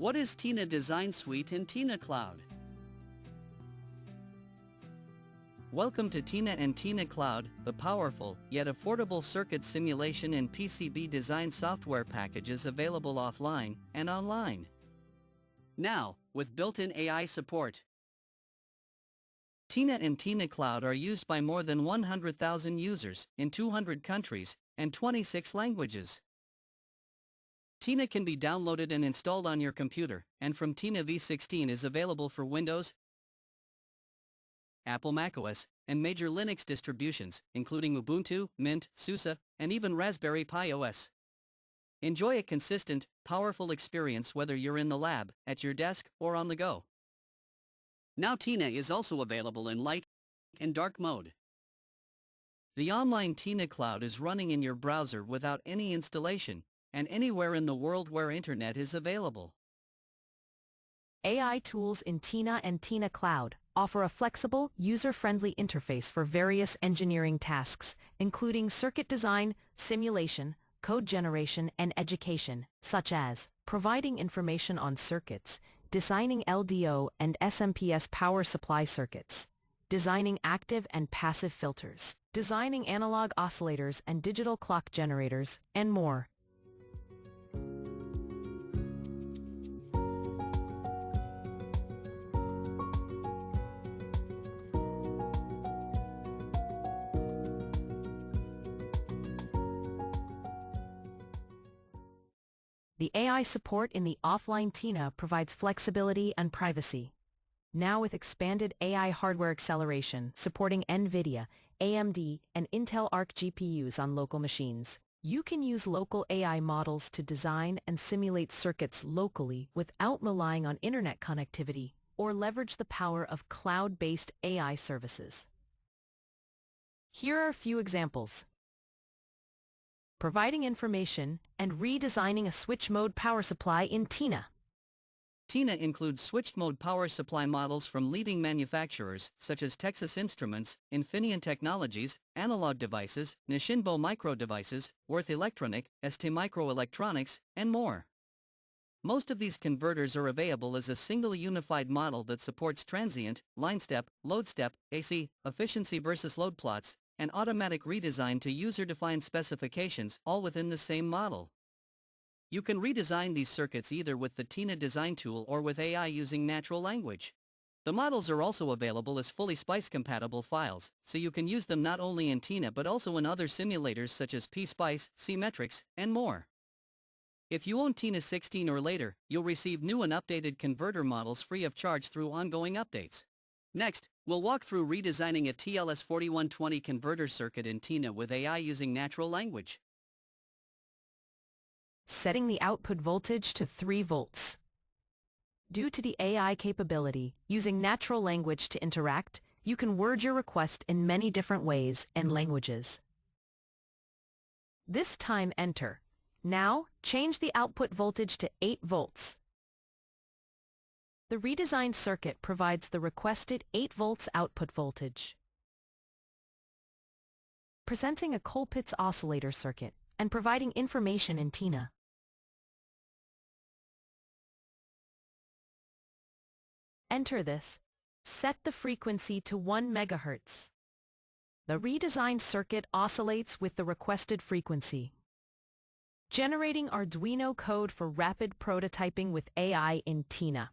What is TINA Design Suite in TINACloud? Welcome to TINA and TINACloud, the powerful, yet affordable circuit simulation and PCB design software packages available offline and online. Now, with built-in AI support. TINA and TINACloud are used by more than 100,000 users in 200 countries and 26 languages. TINA can be downloaded and installed on your computer, and from TINA v16 is available for Windows, Apple macOS, and major Linux distributions, including Ubuntu, Mint, SUSE, and even Raspberry Pi OS. Enjoy a consistent, powerful experience whether you're in the lab, at your desk, or on the go. Now TINA is also available in light and dark mode. The online TINACloud is running in your browser without any installation, and anywhere in the world where internet is available. AI tools in TINA and TINACloud offer a flexible, user-friendly interface for various engineering tasks, including circuit design, simulation, code generation, and education, such as providing information on circuits, designing LDO and SMPS power supply circuits, designing active and passive filters, designing analog oscillators and digital clock generators, and more. The AI support in the offline TINA provides flexibility and privacy. Now with expanded AI hardware acceleration supporting NVIDIA, AMD, and Intel Arc GPUs on local machines, you can use local AI models to design and simulate circuits locally without relying on internet connectivity or leverage the power of cloud-based AI services. Here are a few examples. Providing information and redesigning a switch mode power supply in TINA. TINA includes switched mode power supply models from leading manufacturers such as Texas Instruments, Infineon Technologies, Analog Devices, Nisshinbo Micro Devices, Worth Electronic, ST Microelectronics, and more. Most of these converters are available as a single unified model that supports transient, line step, load step, AC, efficiency versus load plots, and automatic redesign to user-defined specifications, all within the same model. You can redesign these circuits either with the TINA design tool or with AI using natural language. The models are also available as fully SPICE-compatible files, so you can use them not only in TINA but also in other simulators such as pSpice, cMetrics, and more. If you own TINA 16 or later, you'll receive new and updated converter models free of charge through ongoing updates. Next, we'll walk through redesigning a TLS4120 converter circuit in TINA with AI using natural language. Setting the output voltage to 3 volts. Due to the AI capability, using natural language to interact, you can word your request in many different ways and languages. This time enter. Now, change the output voltage to 8 volts. The redesigned circuit provides the requested 8 volts output voltage. Presenting a Colpitts oscillator circuit and providing information in TINA. Enter this. Set the frequency to 1 MHz. The redesigned circuit oscillates with the requested frequency. Generating Arduino code for rapid prototyping with AI in TINA.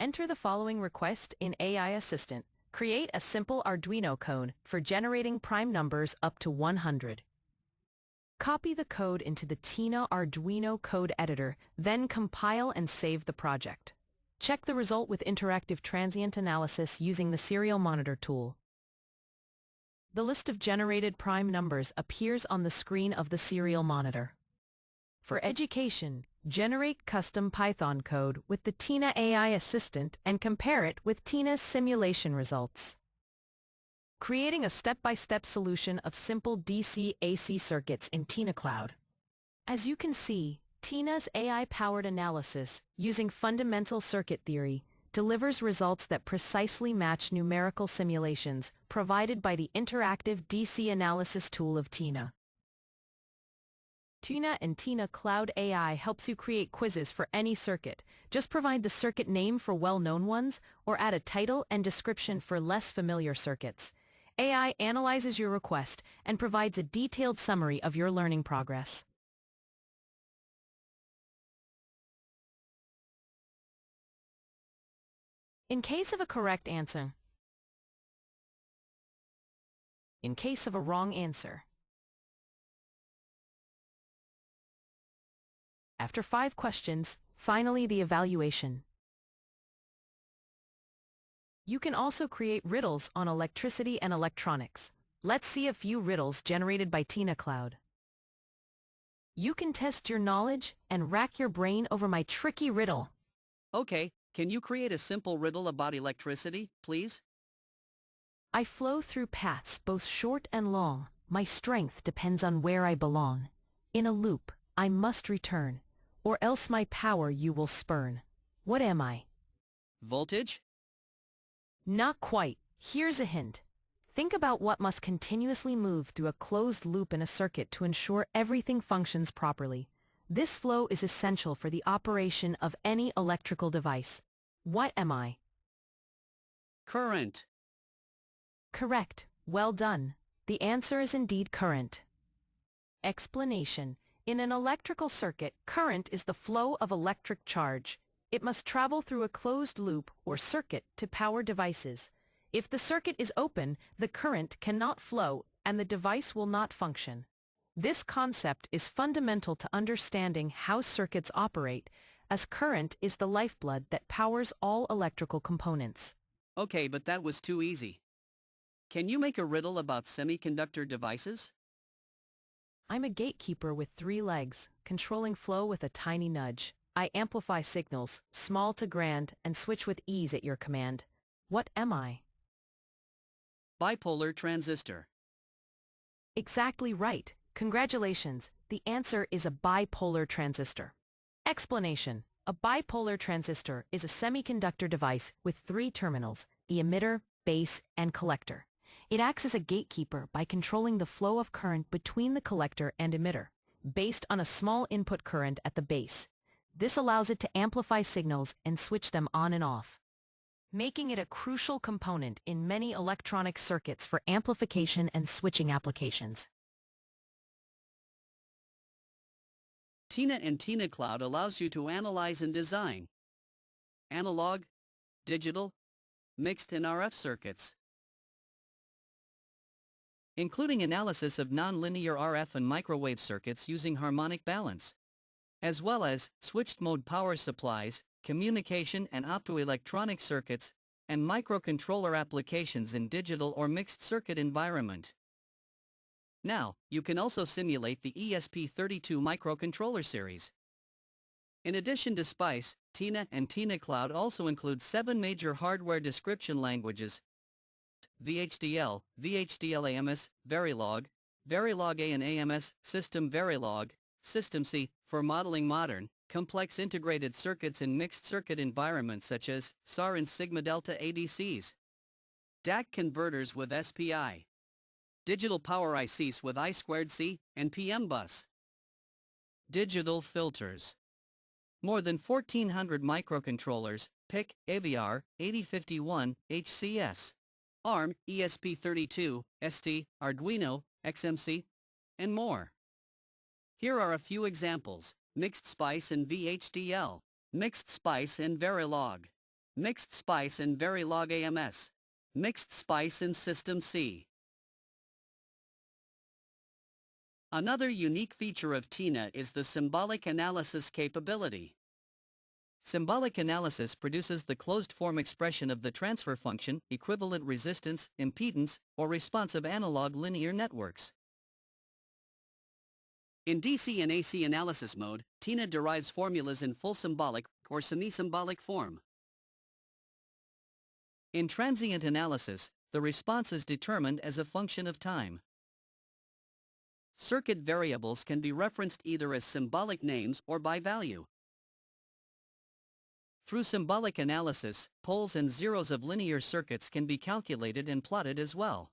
Enter the following request in AI Assistant. Create a simple Arduino code for generating prime numbers up to 100. Copy the code into the TINA Arduino code editor, then compile and save the project. Check the result with interactive transient analysis using the serial monitor tool. The list of generated prime numbers appears on the screen of the serial monitor. For education, generate custom Python code with the TINA AI Assistant and compare it with TINA's simulation results. Creating a step-by-step solution of simple DC-AC circuits in TINACloud. As you can see, TINA's AI-powered analysis, using fundamental circuit theory, delivers results that precisely match numerical simulations provided by the interactive DC analysis tool of TINA. Tina and TINACloud AI helps you create quizzes for any circuit. Just provide the circuit name for well-known ones, or add a title and description for less familiar circuits. AI analyzes your request and provides a detailed summary of your learning progress. In case of a correct answer. In case of a wrong answer. After 5 questions, finally the evaluation. You can also create riddles on electricity and electronics. Let's see a few riddles generated by TINACloud. You can test your knowledge and rack your brain over my tricky riddle. Okay, can you create a simple riddle about electricity, please? I flow through paths both short and long. My strength depends on where I belong. In a loop, I must return, or else my power you will spurn. What am I? Voltage? Not quite. Here's a hint. Think about what must continuously move through a closed loop in a circuit to ensure everything functions properly. This flow is essential for the operation of any electrical device. What am I? Current. Correct. Well done. The answer is indeed current. Explanation. In an electrical circuit, current is the flow of electric charge. It must travel through a closed loop or circuit to power devices. If the circuit is open, the current cannot flow and the device will not function. This concept is fundamental to understanding how circuits operate, as current is the lifeblood that powers all electrical components. Okay, but that was too easy. Can you make a riddle about semiconductor devices? I'm a gatekeeper with 3 legs, controlling flow with a tiny nudge. I amplify signals, small to grand, and switch with ease at your command. What am I? Bipolar transistor. Exactly right. Congratulations. The answer is a bipolar transistor. Explanation. A bipolar transistor is a semiconductor device with 3 terminals, the emitter, base, and collector. It acts as a gatekeeper by controlling the flow of current between the collector and emitter, based on a small input current at the base. This allows it to amplify signals and switch them on and off, making it a crucial component in many electronic circuits for amplification and switching applications. Tina and TINACloud allows you to analyze and design analog, digital, mixed and RF circuits, including analysis of nonlinear RF and microwave circuits using harmonic balance, as well as switched-mode power supplies, communication and optoelectronic circuits, and microcontroller applications in digital or mixed circuit environment. Now, you can also simulate the ESP32 microcontroller series. In addition to SPICE, Tina and TINACloud also include 7 major hardware description languages: VHDL, VHDL-AMS, Verilog, Verilog-A and AMS, System Verilog, System C, for modeling modern, complex integrated circuits in mixed circuit environments such as SAR and Sigma Delta ADCs, DAC converters with SPI, digital power ICs with I2C and PM bus, digital filters. More than 1,400 microcontrollers, PIC, AVR, 8051, HCS, ARM, ESP32, ST, Arduino, XMC, and more. Here are a few examples: Mixed SPICE and VHDL, Mixed SPICE and Verilog, Mixed SPICE and Verilog AMS, Mixed SPICE and System C. Another unique feature of Tina is the symbolic analysis capability. Symbolic analysis produces the closed-form expression of the transfer function, equivalent resistance, impedance, or response of analog linear networks. In DC and AC analysis mode, Tina derives formulas in full symbolic or semi-symbolic form. In transient analysis, the response is determined as a function of time. Circuit variables can be referenced either as symbolic names or by value. Through symbolic analysis, poles and zeros of linear circuits can be calculated and plotted as well.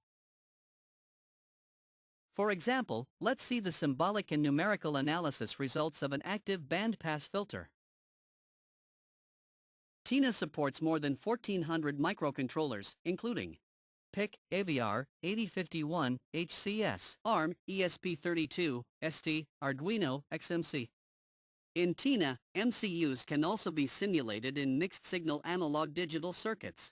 For example, let's see the symbolic and numerical analysis results of an active bandpass filter. TINA supports more than 1,400 microcontrollers, including PIC, AVR, 8051, HCS, ARM, ESP32, ST, Arduino, XMC. In TINA, MCUs can also be simulated in mixed-signal analog-digital circuits.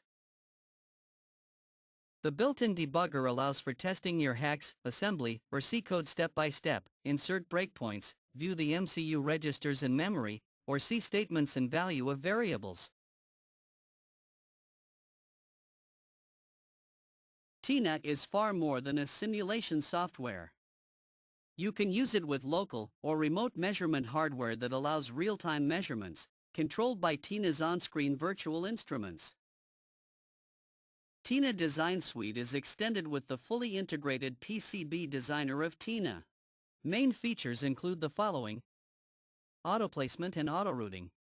The built-in debugger allows for testing your hacks, assembly, or C code step-by-step, insert breakpoints, view the MCU registers in memory, or see statements and value of variables. TINA is far more than a simulation software. You can use it with local or remote measurement hardware that allows real-time measurements, controlled by TINA's on-screen virtual instruments. TINA Design Suite is extended with the fully integrated PCB designer of TINA. Main features include the following: auto placement and auto routing,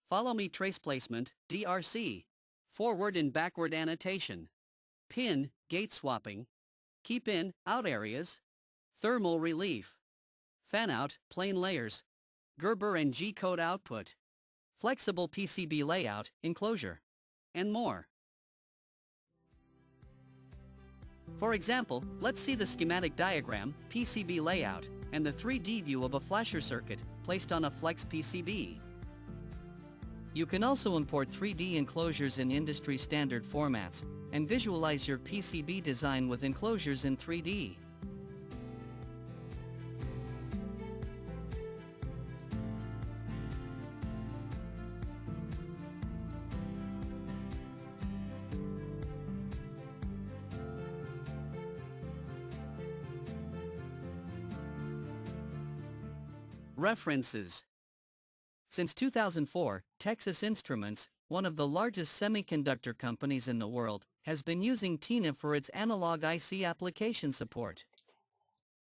follow me trace placement, DRC, forward and backward annotation, pin, gate swapping, keep in, out areas, thermal relief, fan-out, plain layers, Gerber and G-code output, flexible PCB layout, enclosure, and more. For example, let's see the schematic diagram, PCB layout, and the 3D view of a flasher circuit placed on a flex PCB. You can also import 3D enclosures in industry standard formats and visualize your PCB design with enclosures in 3D. References. Since 2004, Texas Instruments, one of the largest semiconductor companies in the world, has been using TINA for its analog IC application support.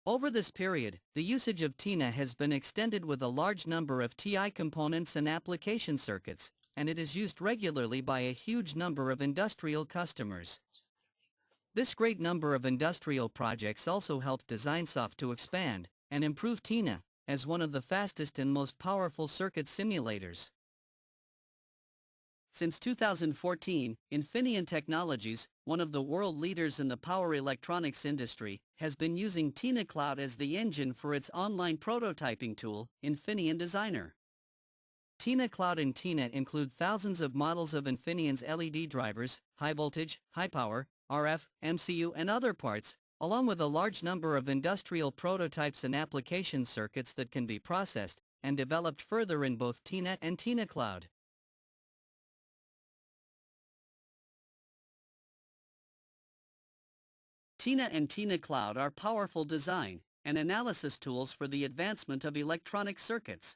Over this period, the usage of TINA has been extended with a large number of TI components and application circuits, and it is used regularly by a huge number of industrial customers. This great number of industrial projects also helped DesignSoft to expand and improve TINA as one of the fastest and most powerful circuit simulators. Since 2014, Infineon Technologies, one of the world leaders in the power electronics industry, has been using TINACloud as the engine for its online prototyping tool, Infineon Designer. TINACloud and TINA include thousands of models of Infineon's LED drivers, high voltage, high power, RF, MCU and other parts, along with a large number of industrial prototypes and application circuits that can be processed and developed further in both TINA and TINACloud. TINA and TINACloud are powerful design and analysis tools for the advancement of electronic circuits.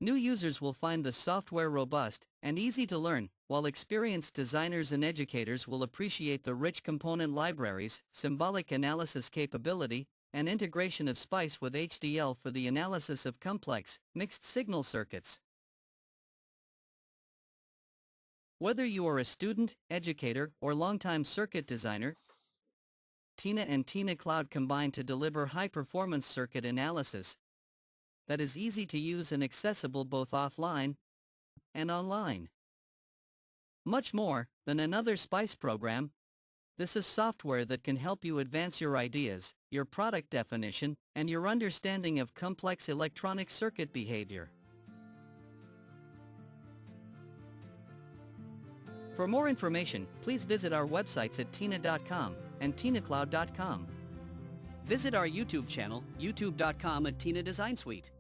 New users will find the software robust and easy to learn, while experienced designers and educators will appreciate the rich component libraries, symbolic analysis capability, and integration of SPICE with HDL for the analysis of complex, mixed-signal circuits. Whether you are a student, educator, or longtime circuit designer, TINA and TINACloud combine to deliver high-performance circuit analysis that is easy to use and accessible both offline and online. Much more than another SPICE program, this is software that can help you advance your ideas, your product definition, and your understanding of complex electronic circuit behavior. For more information, please visit our websites at tina.com and tinacloud.com. Visit our YouTube channel, youtube.com/TINA Design Suite.